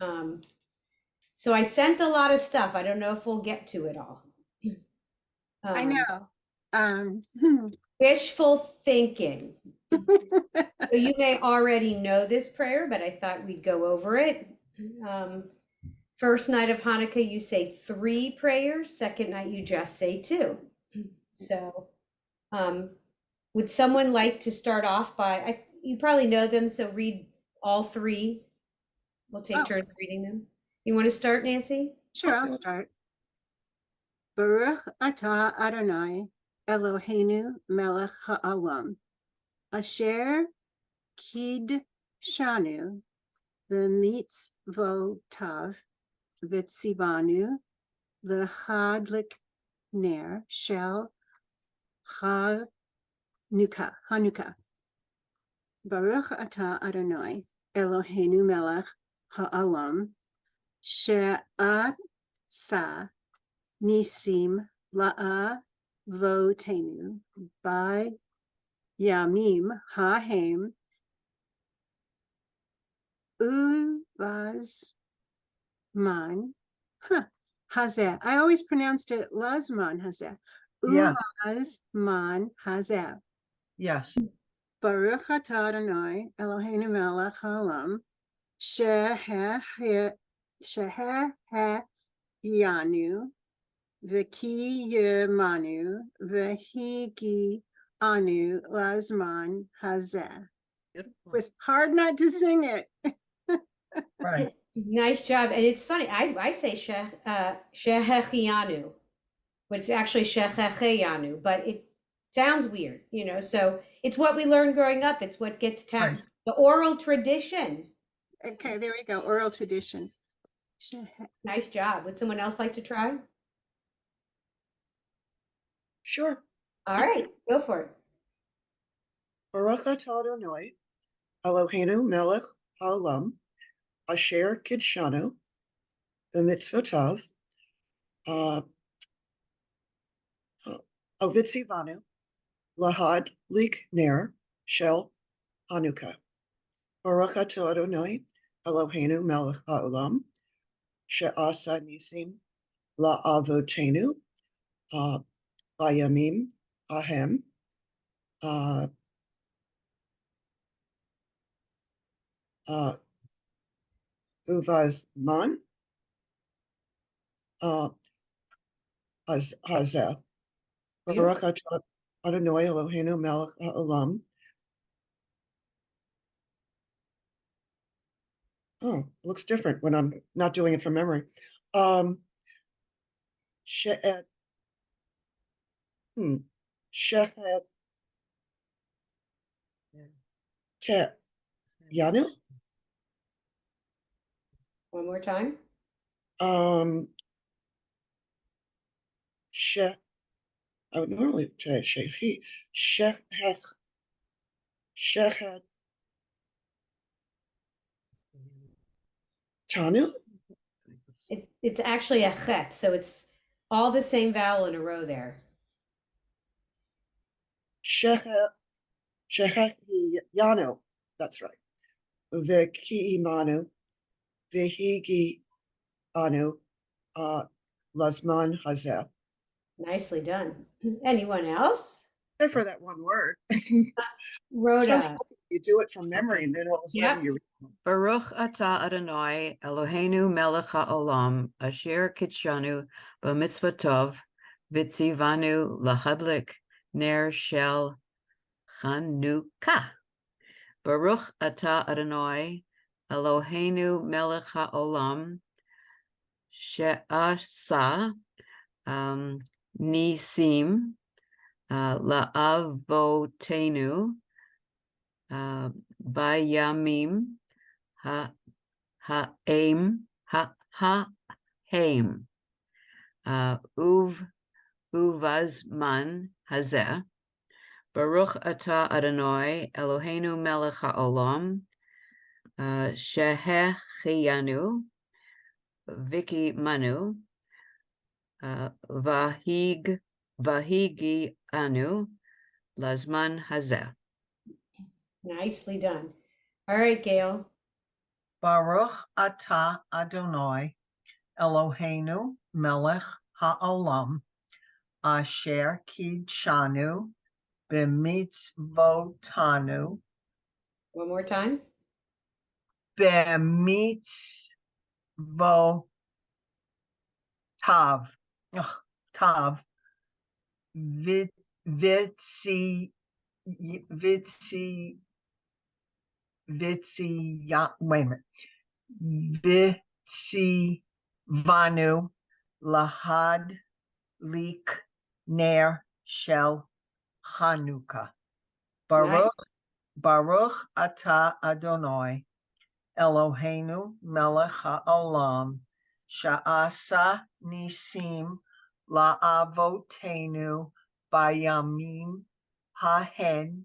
So I sent a lot of stuff. I don't know if we'll get to it all. I Um, know. Wishful thinking. So you may already know this prayer, but I thought we'd go over it. Um, First night of Hanukkah, you say 3 prayers. Second night, you just say 2. So, um, would someone like to start off by, you probably know them, so read all 3. We'll take Oh, turns reading them. You want to start, Nancy? sure, I'll start. Baruch atah Adonai Eloheinu melech ha'olam asher kidshanu b'mitzvotav v'tzivanu l'hadlik ner shel Hanukkah. Baruch atah Adonai Eloheinu melech ha'olam she'asa nisim la'avotenu by yamim ha'hem uvazman hazeh. I always pronounced it lazman hazeh. Yeah. Uvazman hazeh. Yes. Baruch atah Adonai Eloheinu melech haolam sheher yanu v'ki yemanu v'higi anu lazman hazeh. Beautiful. It was hard not to sing it. Right. Nice job. And it's funny, I say Shehechianu, but it's actually Shechecheyanu, but it sounds weird, so it's what we learned growing up. It's what gets Right. the oral tradition. Okay, there we go. Oral tradition. Nice job. Would someone else like to try? Sure. All right, go for it. Baruch atah Adonai Eloheinu melech haolam asher kidshanu b'mitzvotav uh, uvitzivanu lahad lik ner shel Hanukkah. Baruch atah Adonai Eloheinu melech haolam she'asa nisim la'avotenu bayamim ahem uh, uvazman hazeh. Baruch Beautiful. atah Adonai Eloheinu melech haolam. Oh, it looks different when I'm not doing it from memory. She'et, She'et te Yanu. One more time. She, I would normally say Shehi, She'et, She'et Tanu. It's actually a chet, so it's all the same vowel in a row there. She'et, She'et Yanu. That's right. V'ki imanu, v'higi anu, lazman hazeh. Nicely done. Anyone else? Except for that one word. So Rhoda. funny, you do it from memory, and then all of a sudden Yep. you. Baruch atah Adonai Eloheinu melech haolam asher kitshanu b'mitzvotov v'tzivanu lahadlik ner shel Chanukah. Baruch atah Adonai Eloheinu melech haolam she'asa nisim la'avotenu bayamim ha'aim uvazman hazeh. Baruch atah Adonai Eloheinu melech haolam shehechianu viki manu vahigi anu lazman hazeh. Nicely done. All right, Gail. Baruch atah Adonai Eloheinu melech haolam asher kidshanu b'mitzvotanu One more time. b'mitzvotav tav vitzi wait a minute. Vitsi Vanu Lahad Lik Ner Shel Hanukkah. Baruch Ata Adonai Eloheinu Melech HaOlam Sha'asa Nisim La'avotenu Bayamim Hahen.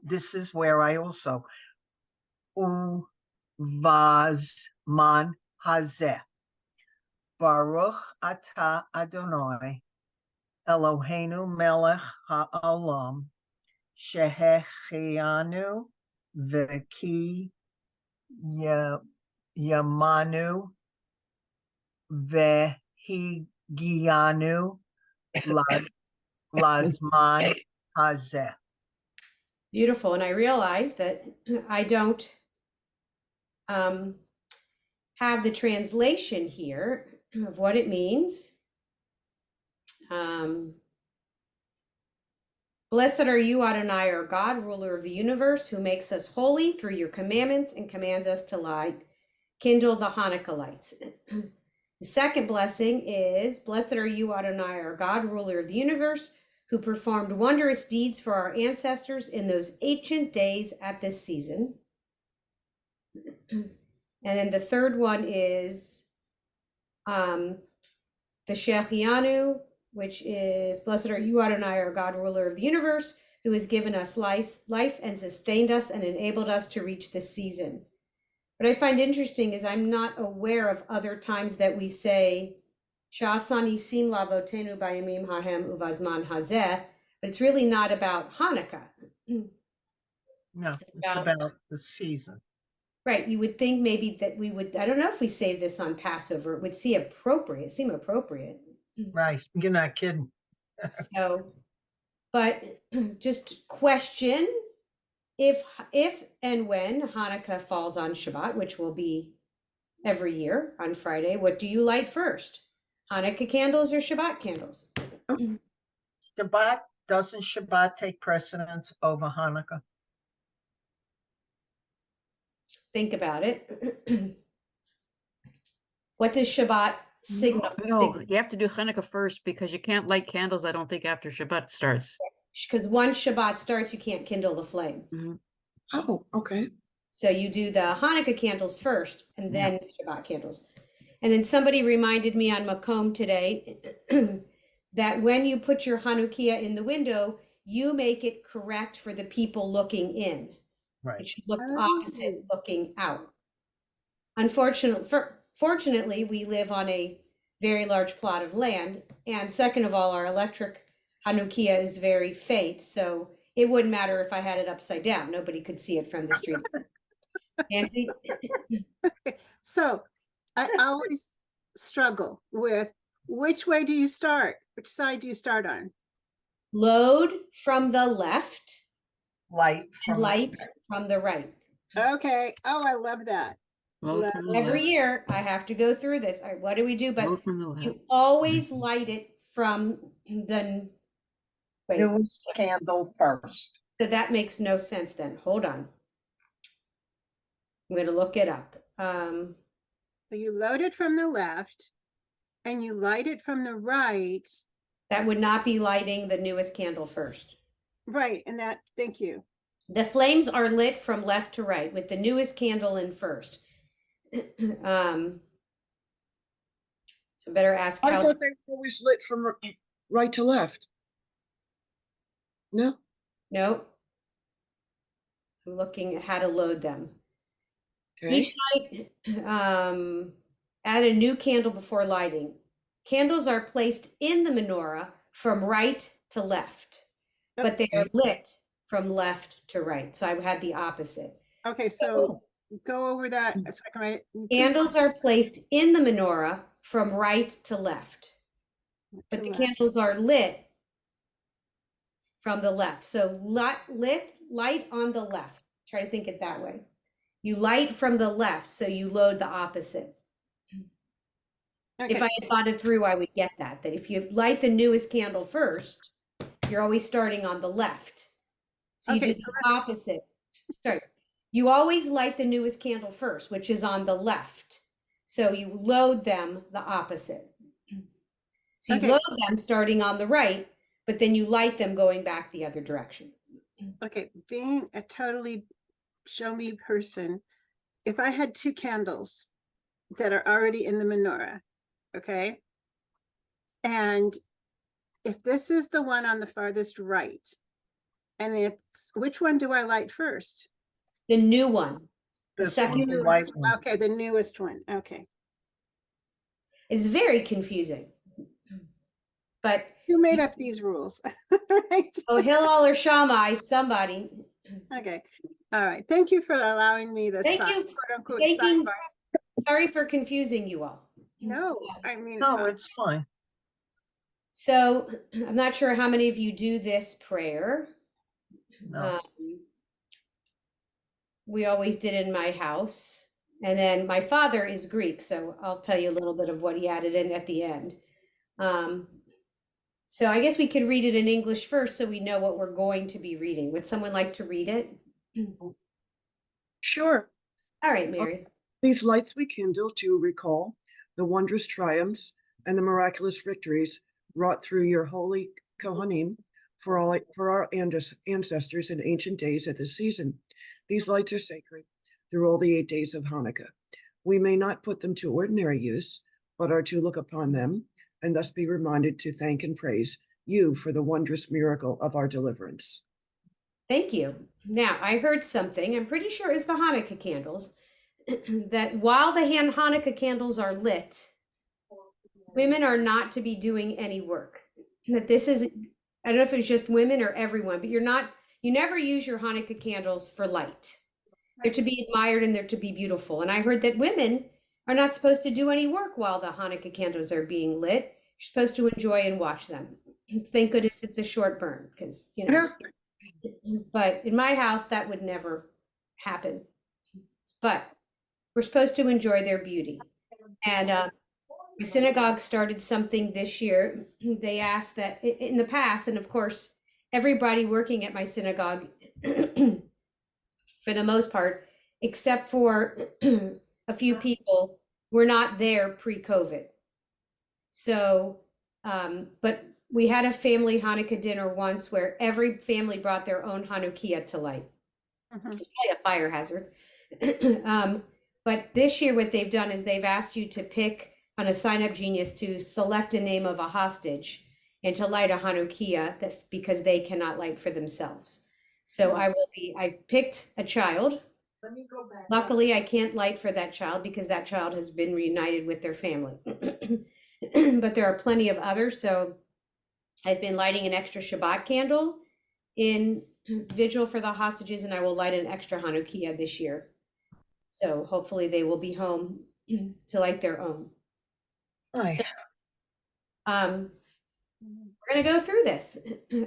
This is where I also Uvazman Hazeh. Baruch Ata Adonai Eloheinu Melech HaOlam Shehechianu V'ki Yamanu Vehigianu Lazman Hazeh. Beautiful. And I realized that I don't have the translation here of what it means. Blessed are you, Adonai, our God, ruler of the universe, who makes us holy through your commandments and commands us to light. Kindle the Hanukkah lights. The second blessing is, blessed are you, Adonai, our God, ruler of the universe, who performed wondrous deeds for our ancestors in those ancient days at this season. And then the third one is the Shechianu, which is, blessed are you, Adonai, our God, ruler of the universe, who has given us life and sustained us and enabled us to reach this season. What I find interesting is I'm not aware of other times that we say, Sha'asani sim lavotenu bayamim hahem uvazman hazeh, but it's really not about Hanukkah. No, it's about the season. Right. You would think maybe that we would, I don't know if we say this on Passover, it would seem appropriate. Right. You're not kidding. So, but just question if and when Hanukkah falls on Shabbat, which will be every year on Friday, what do you light first? Hanukkah candles or Shabbat candles? Doesn't Shabbat take precedence over Hanukkah? Think about it. What does Shabbat signify? No, you have to do Hanukkah first because you can't light candles, I don't think, after Shabbat starts. Because once Shabbat starts, you can't kindle the flame. Mhm. Oh, okay. So you do the Hanukkah candles first and then Shabbat candles. And then somebody reminded me on Macomb today that when you put your Hanukkah in the window, you make it correct for the people looking in. Right. It should look opposite looking out. Fortunately, we live on a very large plot of land. And second of all, our electric Hanukkah is very faint. So it wouldn't matter if I had it upside down. Nobody could see it from the street. Nancy? So I always struggle with which way do you start? Which side do you start on? Load from the left, Light from the right. Okay. Oh, I love that. Load from the Every left, year I have to go through this. All right, what do we do? But load from the left. you always light it from the, wait, newest candle first. so that makes no sense then. Hold on. I'm going to look it up. So you load it from the left and you light it from the right. That would not be lighting the newest candle first. Right. And that, thank you. The flames are lit from left to right with the newest candle in first. So better ask I how. thought they were always lit from right to left. No? Nope. I'm looking at how to load them. Okay. Each night, add a new candle before lighting. Candles are placed in the menorah from right to left, but they are lit from left to right. So I had the opposite. Okay, so go over that so I can write it. Please Candles are placed in the menorah from right to left, to but the left. candles are lit from the left. So light on the left. Try to think it that way. You light from the left, so you load the opposite. If Okay, I had thought it through, I would get that if you light the newest candle first, you're always starting on the left. So you Okay, do the opposite. Start. You always light the newest candle first, which is on the left. So you load them the opposite. So you Okay, load them starting on the right, but then you light them going back the other direction. okay, being a totally show me person, if I had two candles that are already in the menorah, okay? And if this is the one on the farthest right, and it's, which one do I light first? The new one, the This second one, the one. white one. Okay, the newest one, okay. It's very confusing. But Who made up these rules? Right, oh, Hillel or Shammai, somebody. okay, all right, thank you for allowing me the Thank side, you quote unquote, taking- sidebar. Sorry for confusing you all. No, I mean, No, it's fine. So I'm not sure how many of you do this prayer. No. We always did in my house. And then my father is Greek, so I'll tell you a little bit of what he added in at the end. So I guess we could read it in English first so we know what we're going to be reading. Would someone like to read it? Sure. All right, Mary. These lights we kindle to recall the wondrous triumphs and the miraculous victories wrought through your holy Kohanim for our ancestors in ancient days at this season. These lights are sacred through all the 8 days of Hanukkah. We may not put them to ordinary use, but are to look upon them and thus be reminded to thank and praise you for the wondrous miracle of our deliverance. Thank you. Now, I heard something, I'm pretty sure it's the Hanukkah candles, that while the Hanukkah candles are lit, women are not to be doing any work. That this is, I don't know if it's just women or everyone, but you never use your Hanukkah candles for light. They're to be admired and they're to be beautiful. And I heard that women are not supposed to do any work while the Hanukkah candles are being lit. You're supposed to enjoy and watch them. Thank goodness it's a short burn because, but in my house, that would never happen. But we're supposed to enjoy their beauty. And my synagogue started something this year. They asked that in the past, and of course, everybody working at my synagogue, for the most part, except for a few people, were not there pre-COVID. So, but we had a family Hanukkah dinner once where every family brought their own Hanukkah to light. Mhm. It's probably a fire hazard. But this year, what they've done is they've asked you to pick on a Sign Up Genius to select a name of a hostage and to light a Hanukkah because they cannot light for themselves. So I've picked a child. Luckily, I can't light for that child because that child has been reunited with their family. But there are plenty of others. So I've been lighting an extra Shabbat candle in vigil for the hostages, and I will light an extra Hanukkah this year. So hopefully they will be home to light their own. Hi. We're going to go through this.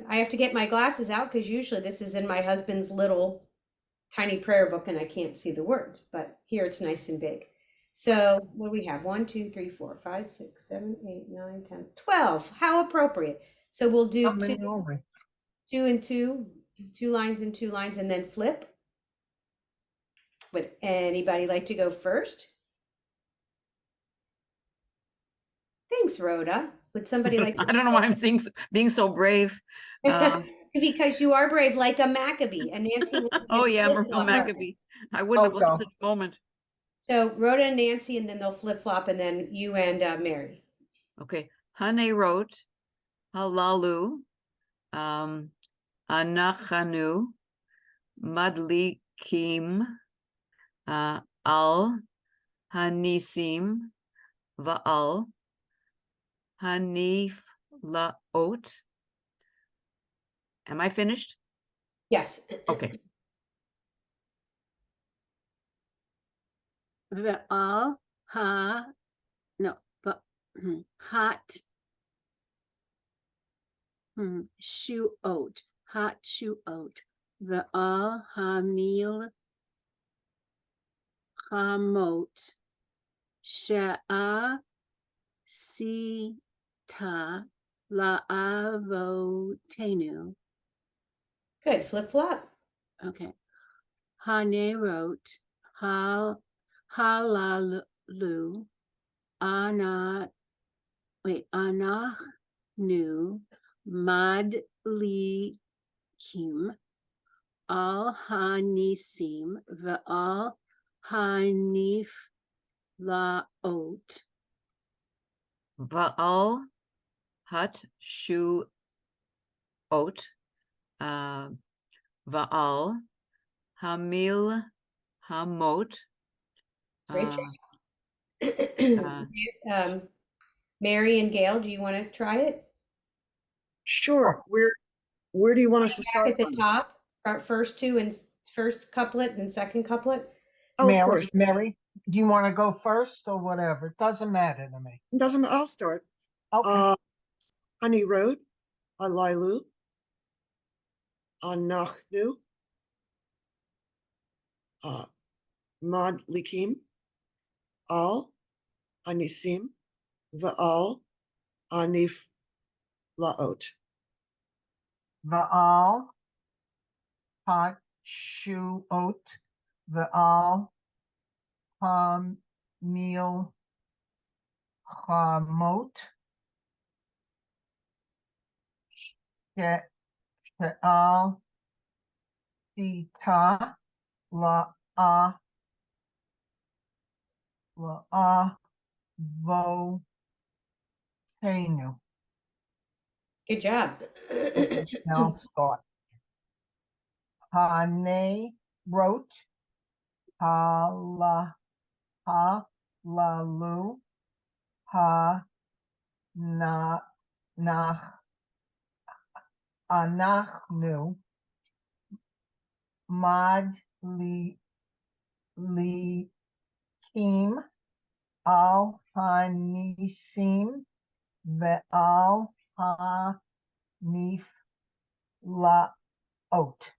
I have to get my glasses out because usually this is in my husband's little tiny prayer book and I can't see the words, but here it's nice and big. So what do we have? 1, 2, 3, 4, 5, 6, 7, 8, 9, 10, 12. How appropriate. So we'll do How many are we? 2 and 2, 2 lines and 2 lines, and then flip. Would anybody like to go first? Thanks, Rhoda. Would somebody like to? I don't know why I'm being so brave. Because you are brave, like a Maccabee, and Nancy. Oh yeah, I'm a real flip-flop. Maccabee. I wouldn't have Oh, lost go. such a moment. So Rhoda and Nancy, and then they'll flip flop, and then you and Mary. Okay, Hane wrote, Halalu, Anachanu, Madlikim, Al, Hanisim, Va'al, Hanif Laot. Am I finished? Yes. Okay. ve'al ha, no, but hot shuot, hot shuot, ve'al hamil chamot, she'a sita la'avotenu. Good. Flip flop. Okay. Hanerot, halalu, anahnu, madlikim, al hanisim, ve'al hanif laot. Va'al hat shu ot. Va'al hamil hamot. Great Uh, job. Mary and Gail, do you want to try it? Sure. Where do you want us to Back start at the from? top, first two and first couplet and second couplet. Oh, of Mary, course. Mary, do you want to go first or whatever? It doesn't matter to me. Doesn't, I'll start. Okay. Honey Road, Alilu, Anachnu, Mad Likim, Al, Anisim, Va'al, Anif Laot. Va'al hot shuot, ve'al hamil chamot, she'al sita la'avotenu. Good job. Now I'll start. Hane wrote, halalu, ha na nach anachnu, mad likim, al hanisim, ve'al hanif laot.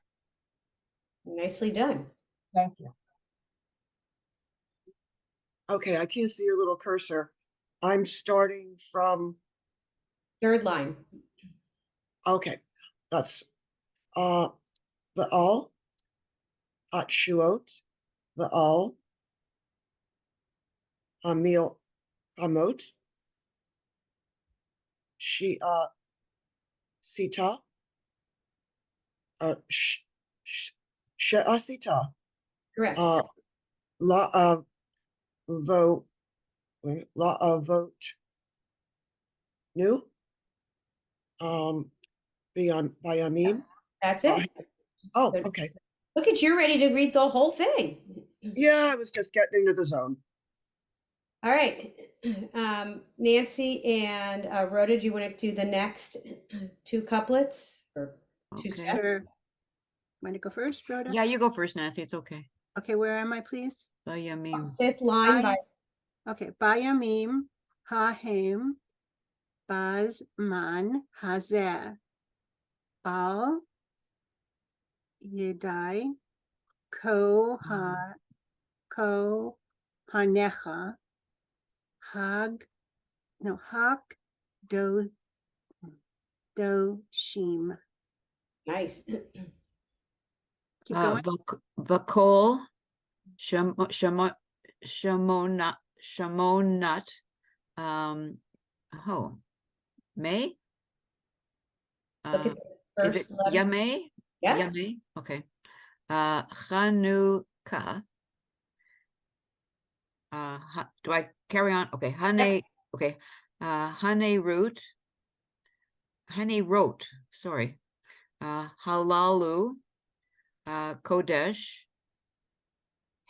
Nicely done. Thank you. Okay, I can't see your little cursor. I'm starting from, Third line. okay, that's Va'al, Hat Shuot, Va'al, Hamil Hamot, Sita, She'asita, Correct. La Vo, La Vote, New, Bayamim. That's it. Oh, So okay. look at you ready to read the whole thing. Yeah, I was just getting into the zone. All right. Nancy and Rhoda, do you want to do the next two couplets or two Okay. steps? Sure. Want to go first, Rhoda? Yeah, you go first, Nancy. It's okay. Okay, where am I, please? Bayamim. Fifth line by Okay, Bayamim, Hahem, Bazman, Hazer, Al, Yedai, Ko Hanecha, Hag, no, Hak, Do, Shim. nice. Keep going. Vakol Shamonat. Oh, May? Look at the Is it first letter. Yame? Yeah. Yame? Okay. Chanukah. Do I carry on? Okay. Hane. Okay. Hane root. Hane wrote. Sorry. Halalu. Kodesh.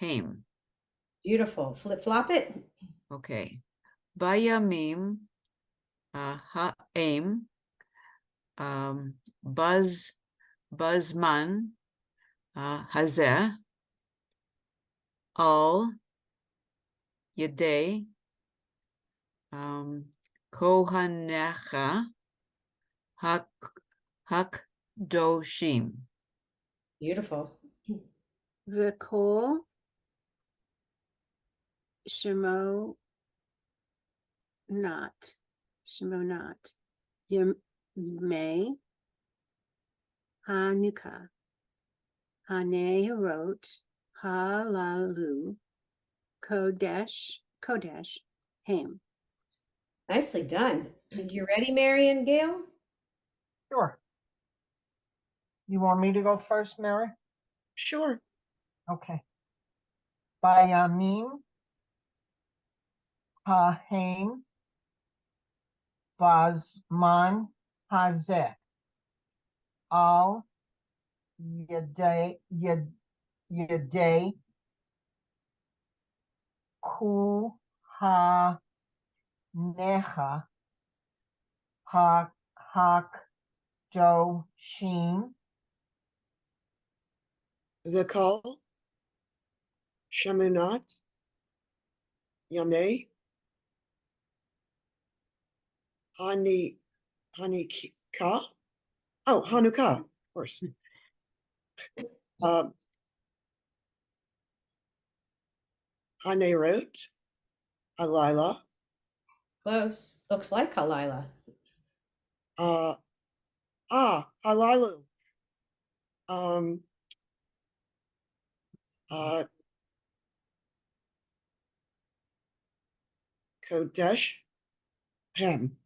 Haim. Beautiful. Flip flop it. Okay. Bayamim. Ha'aim. Buzzman. Hazeh. Al. Yadei, Kohanecha, Hakdoshim. Beautiful. V'kol Shemo not. Yemei Hanukkah. Hanerot Halalu Kodesh Ham. Nicely done. You ready, Mary and Gail? Sure. You want me to go first, Mary? Sure. Okay. Bayamim Hahem Bazman Hazeh Al Yadei Ku Ha Necha Hakdoshim V'kol Shemunat Yamei Hanukkah. Oh, Hanukkah, of course. Hanerot, Halila, Close. Looks like Kalila. Halalu. Kodesh Ham.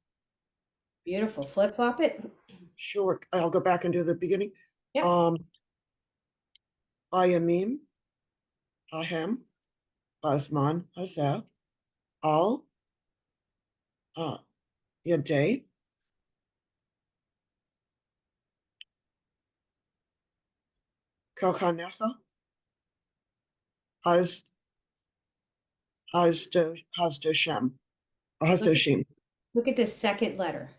Beautiful. Flip flop it. Sure, I'll go back and do the beginning. Yep. Bayamim, Hahem, Basman, Hazeh, Al, Yadei, Kochanecha, Hazdoshem, or Hazdoshim. Look at the second letter.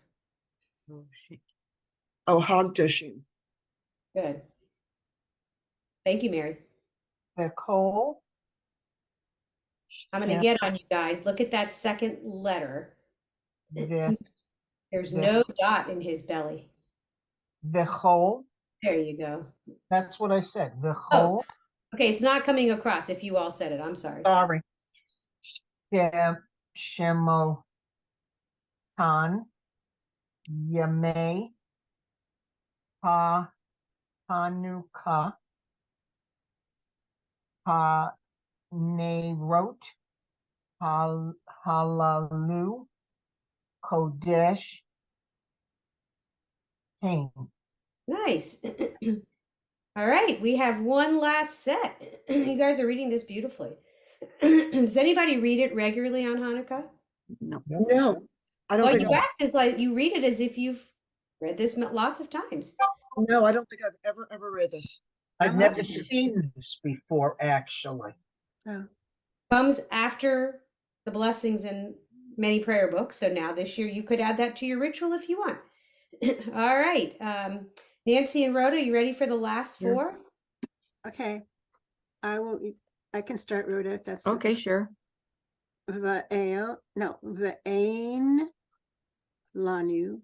Oh, Hagdoshim. Good. Thank you, Mary. V'kol I'm going to get on you guys. Look at that second letter. V'chol There's no dot in his belly. There you go. That's what I said. Oh, V'chol. okay. It's not coming across if you all said it. I'm sorry. Sorry. Shemotan Yamei Hanukkah Hanerot Halalu Kodesh Ham. Nice. All right. We have one last set. You guys are reading this beautifully. Does anybody read it regularly on Hanukkah? No. No, I don't Well, think you act as like you read it as if you've read this lots of times. no, I don't think I've ever read this. I've never seen this before, actually. Oh, Comes after the blessings in many prayer books. So now this year you could add that to your ritual if you want. All right. Nancy and Rhoda, you ready for the last Sure. four? okay. I can start, Rhoda, if that's Okay, sure. Va'ain Lanu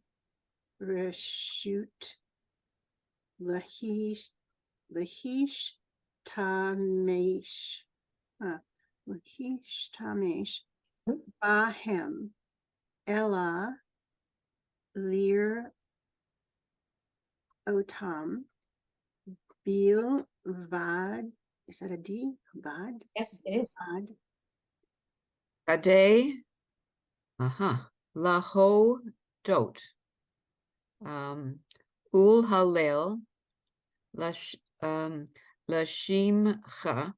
Reshut Lahish Tamesh Bahem Ella Lir Otam Bil Vad. Is that a D? Vad? Yes, it is. Vad. Adei, Laho Dot, Ul Halel, Lashimcha,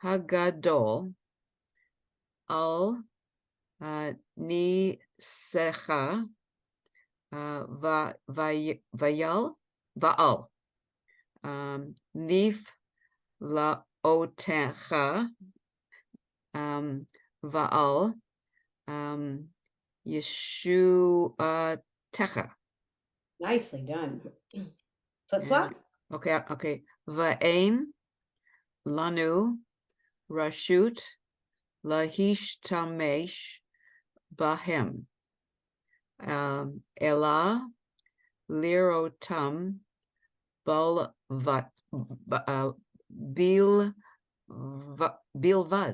Hagadol, Al Nisecha, Vaal, Nif Laotecha, Vaal, Yeshuatecha. Nicely done. Flip flop. Okay. Va'ain, Lanu, Rashut, להשתמש בהם, אלא לראותם בלבד. בלבד.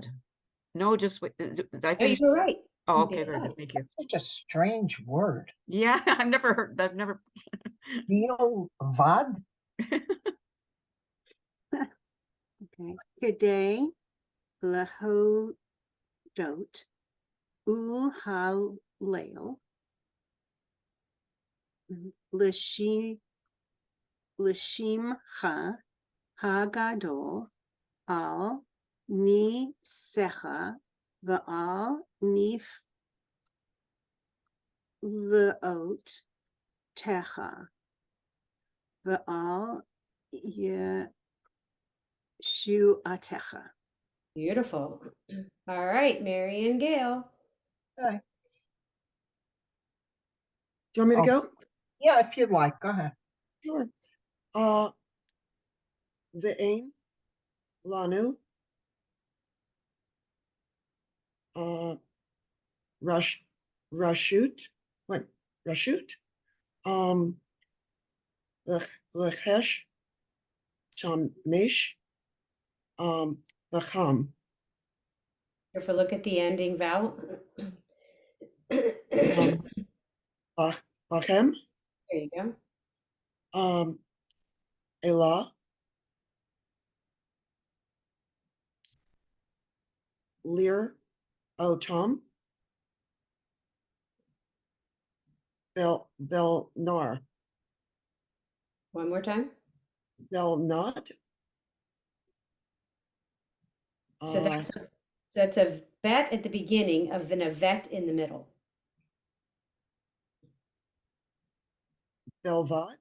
No, just wait. Did I Oh, you finish? were right. Oh, okay, very Bilvad. good. Thank you. Such a strange word. Yeah, I've never. Bilvad? Okay. Kidei lahodot ul halel lishimcha hagadol al nisecha va'al nifleot techa va'al yeshuatecha. Beautiful. All right, Mary and Gail. Okay. Do you want me to Oh. go? Yeah, if you'd like, go ahead. Sure. Ve'ein lanu rashut. What? Rashut? Lechesh tamish lacham. If we look at the ending vowel. Lachem There you go. elah lir otam bel nar One more time. bel not. So that's a vet at the beginning of an a vet in the middle. Belvad.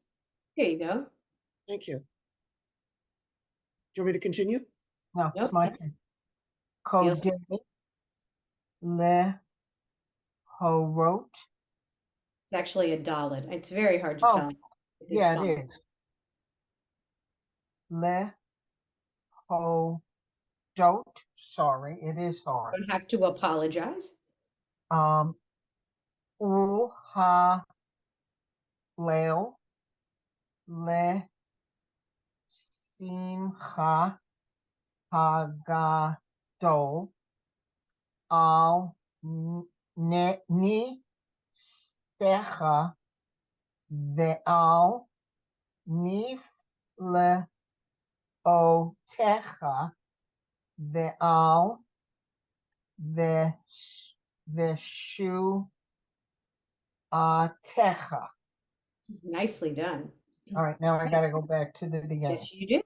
There you go. Thank you. Do you want me to continue? No, Nope, it's my that's- turn. Gail's- Kodei lehorot. It's actually a dalit. It's very hard to Oh, tell. with this Yeah, font. it is. Lehorot. Sorry, it is hard. Don't have to apologize. Ul ha lel le simcha hagadol al ni stecha ve'al nif le otecha ve'al veshu techa. Nicely done. All right, now I gotta go back to the beginning. Yes, you do.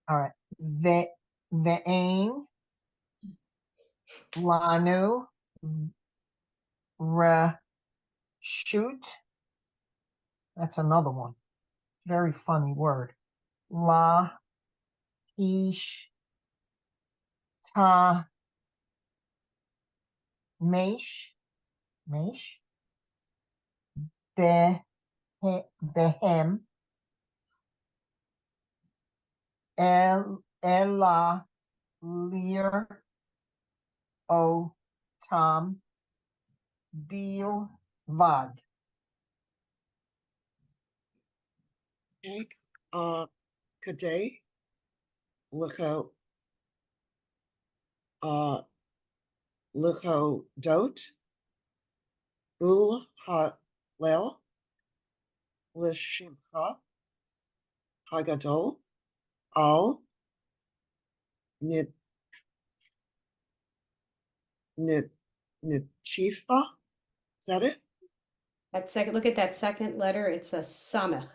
All right. Ve'ein lanu reshut. That's another one. Very funny word. La ish ta mesh behem ella lir o tam bil vad. Okay. Kadei licho licho dot ul halel lishimcha hagadol al nit chifa. Is that it? That second, look at that second letter. It's a samech.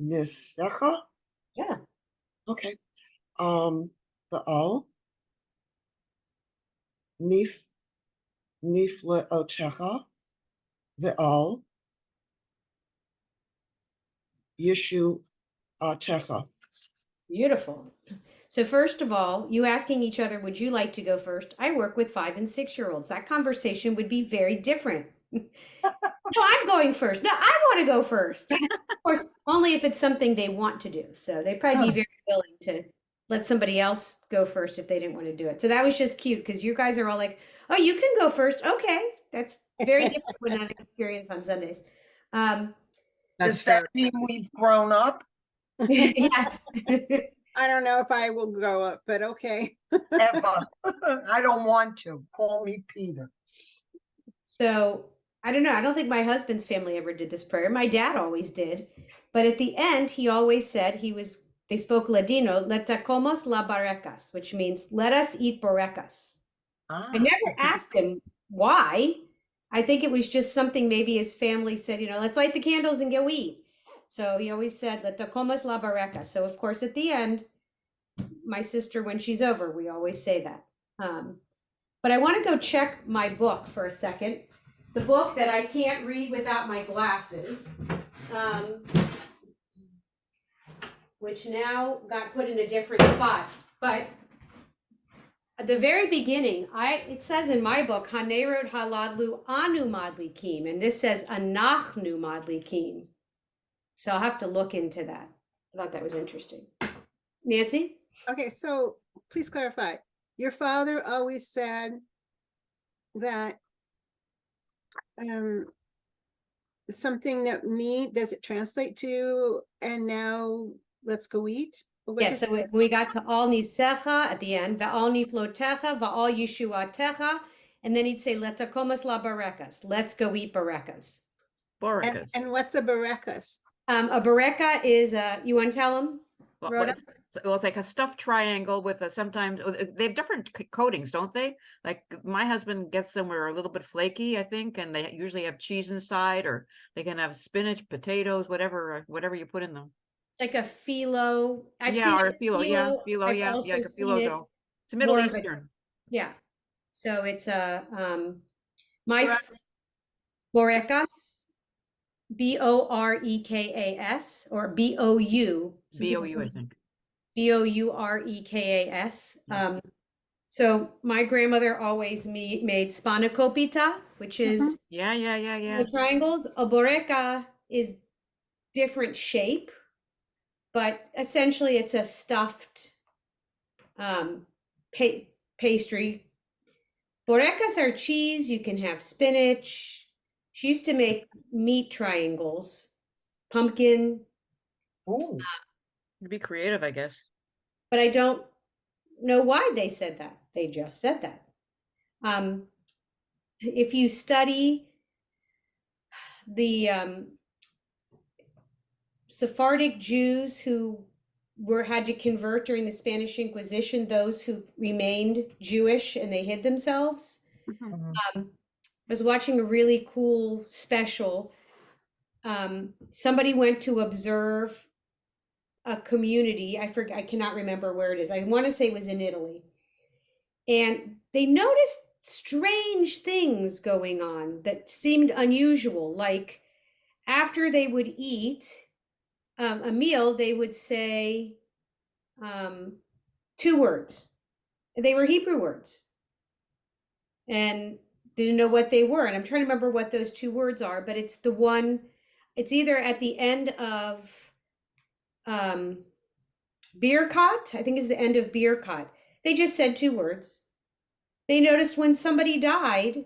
Nisecha. Yeah. Okay. The al nifle otecha the al yeshu techa. Beautiful. So first of all, you asking each other, would you like to go first? I work with 5 and 6-year-olds. That conversation would be very different. No, I'm going first. No, I want to go first. Of course, only if it's something they want to do. So they'd probably be very willing to let somebody else go first if they didn't want to do it. So that was just cute because you guys are all like, "Oh, you can go first." Okay, that's very different when that experience on Sundays. That's Does that fair. mean we've grown up? Yes. I don't know if I will grow up, but okay. Ever. I don't want to. Call me Peter. So I don't know. I don't think my husband's family ever did this prayer. My dad always did. But at the end, he always said they spoke Ladino, letacomos la barecas, which means let us eat barecas. I never asked him why. I think it was just something maybe his family said, let's light the candles and go eat. So he always said, letacomos la barecas. So of course, at the end, my sister, when she's over, we always say that. But I want to go check my book for a second. The book that I can't read without my glasses, which now got put in a different spot. But at the very beginning, it says in my book, Hanerot haladlu anu madlikim, and this says anachnu madlikim. So I'll have to look into that. I thought that was interesting. Nancy? Okay, so please clarify. Your father always said that something that does it translate to, and now let's go eat? What Yes, so we got to al nisecha at the end, va'al niflotecha, va'al yeshuatecha, and then he'd say, letakomas la barekas, let's go eat barekas. Borikas. and what's a barekas? A bareka is, you want to tell them? Well, Rhoda? it's like a stuffed triangle with sometimes they have different coatings, don't they? Like my husband gets them where a little bit flaky, I think, and they usually have cheese inside, or they can have spinach, potatoes, whatever you put in them. It's like a phyllo. I've Yeah, seen or it a phyllo, yeah, phyllo, I've yeah, also like a seen phyllo it dough. It's Middle more of a- Eastern. Yeah. So it's Correct. borekas, Borekas, or Bou. BOU, I think. Bourekas. Yeah. So my grandmother always made spanakopita, which is Yeah. the triangles. A boreka is different shape, but essentially it's a stuffed pastry. Borecas are cheese. You can have spinach. She used to make meat triangles, pumpkin, Ooh. To be creative, I guess. but I don't know why they said that. They just said that. If you study the Sephardic Jews who had to convert during the Spanish Inquisition, those who remained Jewish and they hid themselves. Mhm. I was watching a really cool special. Somebody went to observe a community. I cannot remember where it is. I want to say it was in Italy. And they noticed strange things going on that seemed unusual. Like after they would eat a meal, they would say two words. They were Hebrew words and didn't know what they were. And I'm trying to remember what those two words are, but it's either at the end of Birkat, I think is the end of Birkat. They just said two words. They noticed when somebody died,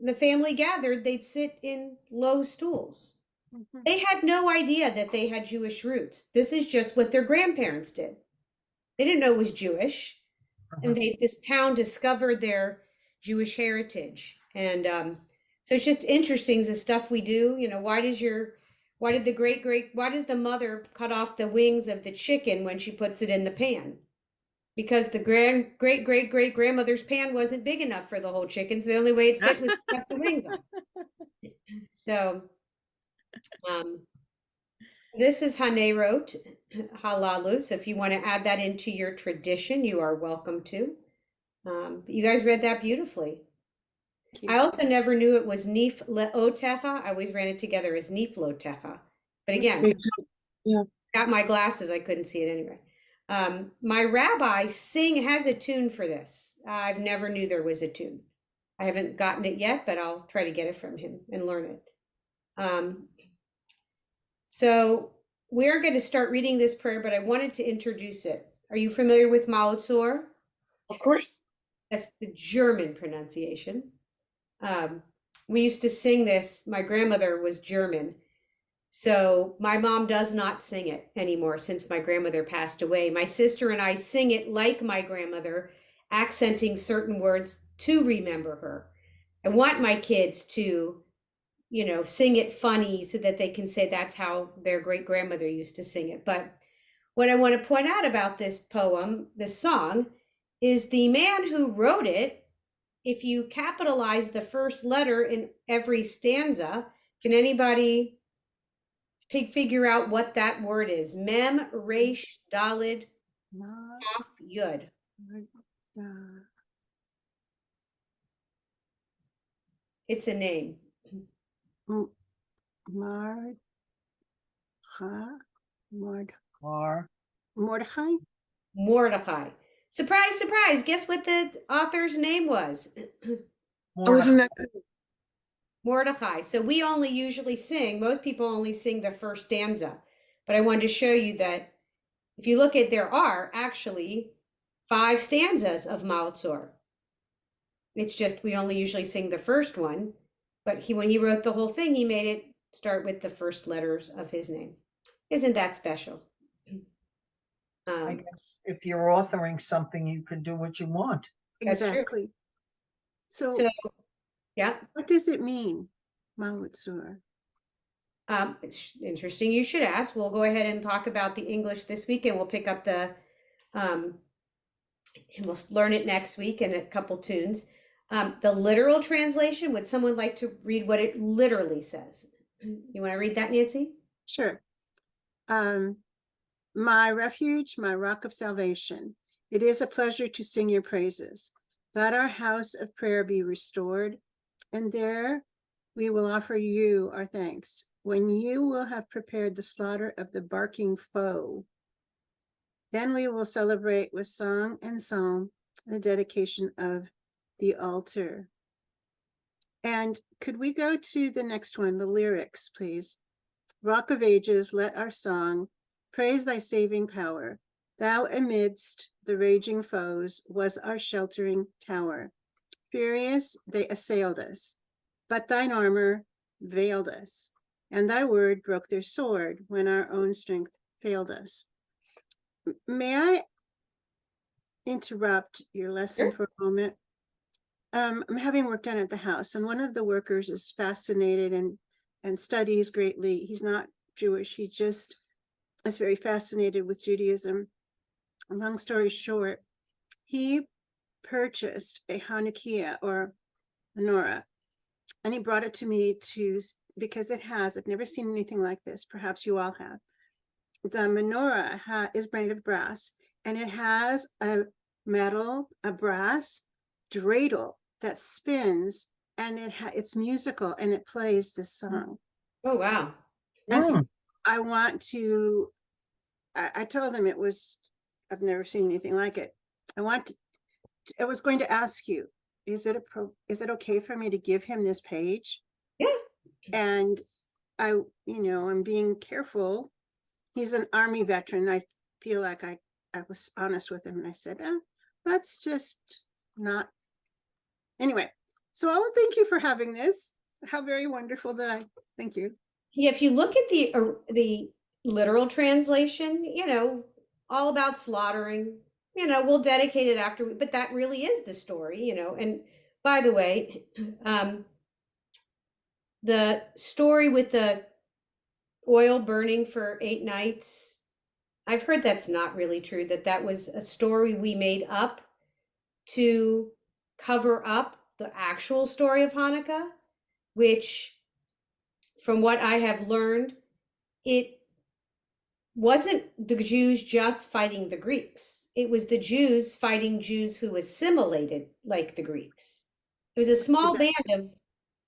the family gathered, they'd sit in low stools. They had no idea that they had Jewish roots. This is just what their grandparents did. They didn't know it was Jewish. And this town discovered their Jewish heritage. And so it's just interesting the stuff we do. Why does the mother cut off the wings of the chicken when she puts it in the pan? Because the great grandmother's pan wasn't big enough for the whole chicken. So the only way it fit was to cut the wings off. So this is Hanerot Halalu. So if you want to add that into your tradition, you are welcome to. But you guys read that beautifully. I also never knew it was Nif Leotecha. I always ran it together as Nif Lotecha. But again, Me too. Yeah. got my glasses, I couldn't see it anyway. My rabbi has a tune for this. I've never knew there was a tune. I haven't gotten it yet, but I'll try to get it from him and learn it. So we're going to start reading this prayer, but I wanted to introduce it. Are you familiar with Mautsor? Of course. That's the German pronunciation. Um, we used to sing this. My grandmother was German. So my mom does not sing it anymore since my grandmother passed away. My sister and I sing it like my grandmother, accenting certain words to remember her. I want my kids to, sing it funny so that they can say that's how their great grandmother used to sing it. But what I want to point out about this poem, this song, is the man who wrote it. If you capitalize the first letter in every stanza, can anybody figure out what that word is? Mem, resh, dalid, Mar, kaf, yud. uh, It's a name. M- Mard, Mord, Mar, Mordechai? Mordecai. Surprise, surprise. Guess what the author's name was? Oh, isn't Mordecai. that good? Mordecai. So we only usually sing, most people only sing the first stanza. But I wanted to show you that if you look at, there are actually 5 stanzas of Mautsor. It's just we only usually sing the first one. But when he wrote the whole thing, he made it start with the first letters of his name. Isn't that special? I guess if you're authoring something, you can do what you want. That's true. Exactly. So So, yeah, what does it mean, Mautsur? it's interesting you should ask. We'll go ahead and talk about the English this week, and we'll pick up and we'll learn it next week in a couple tunes. The literal translation, would someone like to read what it literally says? You want to read that, Nancy? Sure. My refuge, my rock of salvation. It is a pleasure to sing your praises. Let our house of prayer be restored, and there we will offer you our thanks when you will have prepared the slaughter of the barking foe. Then we will celebrate with song and psalm the dedication of the altar. And could we go to the next one, the lyrics, please? Rock of ages, let our song praise thy saving power. Thou amidst the raging foes was our sheltering tower. Furious they assailed us, but thine armor veiled us, and thy word broke their sword when our own strength failed us. May I interrupt your lesson Sure. for a moment? I'm having work done at the house, and one of the workers is fascinated and studies greatly. He's not Jewish. He just is very fascinated with Judaism. Long story short, he purchased a Hanukkah or menorah, and he brought it to me because I've never seen anything like this. Perhaps you all have. The menorah is made of brass, and it has a brass dreidel that spins, and it's musical, and it plays this song. Oh, wow. And so Mm, I told him I've never seen anything like it. I was going to ask you, is it okay for me to give him this page? Yeah. And I'm being careful. He's an Army veteran. I feel like I was honest with him, and I said, let's just not. Anyway, so I will thank you for having this. How very wonderful thank you. Yeah, if you look at the literal translation, all about slaughtering, we'll dedicate it after, but that really is the story, and by the way, the story with the oil burning for 8 nights, I've heard that's not really true, that was a story we made up to cover up the actual story of Hanukkah, which, from what I have learned, it wasn't the Jews just fighting the Greeks. It was the Jews fighting Jews who assimilated like the Greeks. It was a small band of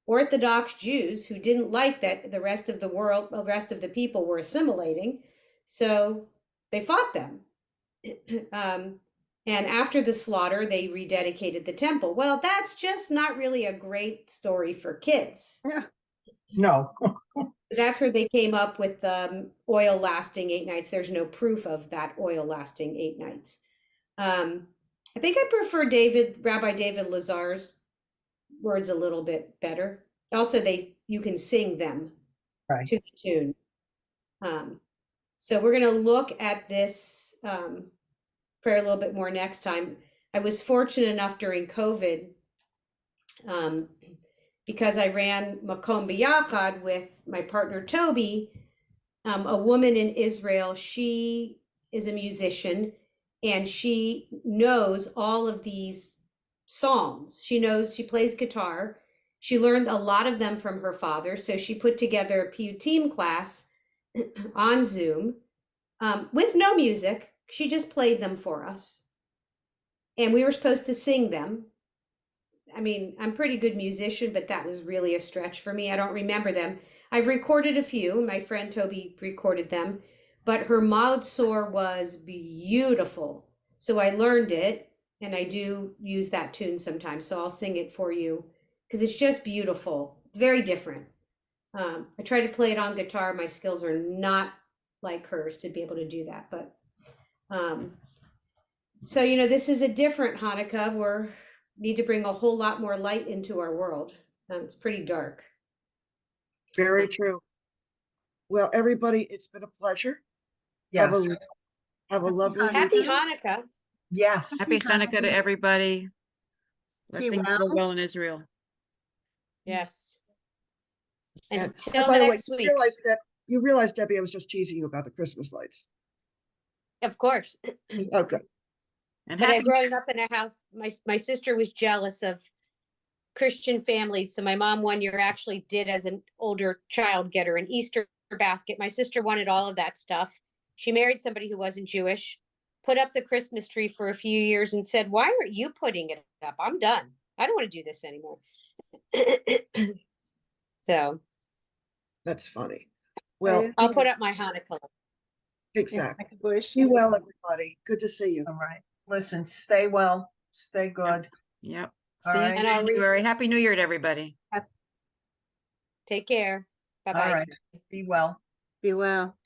Orthodox Jews who didn't like that the rest of the people were assimilating. So they fought them. And after the slaughter, they rededicated the temple. Well, that's just not really a great story for kids. Yeah. No. That's where they came up with oil lasting 8 nights. There's no proof of that oil lasting 8 nights. I think I prefer Rabbi David Lazar's words a little bit better. Also, you can sing them Right. to the tune. So we're going to look at this prayer a little bit more next time. I was fortunate enough during COVID, because I ran Makom B'Yachad with my partner Toby, a woman in Israel. She is a musician and she knows all of these psalms. She plays guitar. She learned a lot of them from her father. So she put together a Piyutim class on Zoom with no music. She just played them for us. And we were supposed to sing them. I mean, I'm a pretty good musician, but that was really a stretch for me. I don't remember them. I've recorded a few. My friend Toby recorded them, but her Maodsor was beautiful. So I learned it, and I do use that tune sometimes. So I'll sing it for you because it's just beautiful. Very different. I try to play it on guitar. My skills are not like hers to be able to do that. But so, this is a different Hanukkah. We need to bring a whole lot more light into our world. It's pretty dark. Very true. Well, everybody, it's been a pleasure. Have Yes. a lovely Happy weekend. Hanukkah. Yes. Happy Hanukkah to everybody. Let Be things go well. well in Israel. Yes. And Until by the way, next week. you realize, Debbie, I was just teasing you about the Christmas lights. Of course. Okay. And But happy, growing up in a house, my sister was jealous of Christian families. So my mom one year actually did, as an older child, get her an Easter basket. My sister wanted all of that stuff. She married somebody who wasn't Jewish, put up the Christmas tree for a few years and said, "Why aren't you putting it up? I'm done. I don't want to do this anymore." So That's funny. Well, I'll put up my Hanukkah. exactly. Bush. Be well, everybody. Good to see you. All right. Listen, stay well, stay good. yep. All See you right. in January. Happy New Year to everybody. Take care. All Bye-bye. right. Be well. Be well.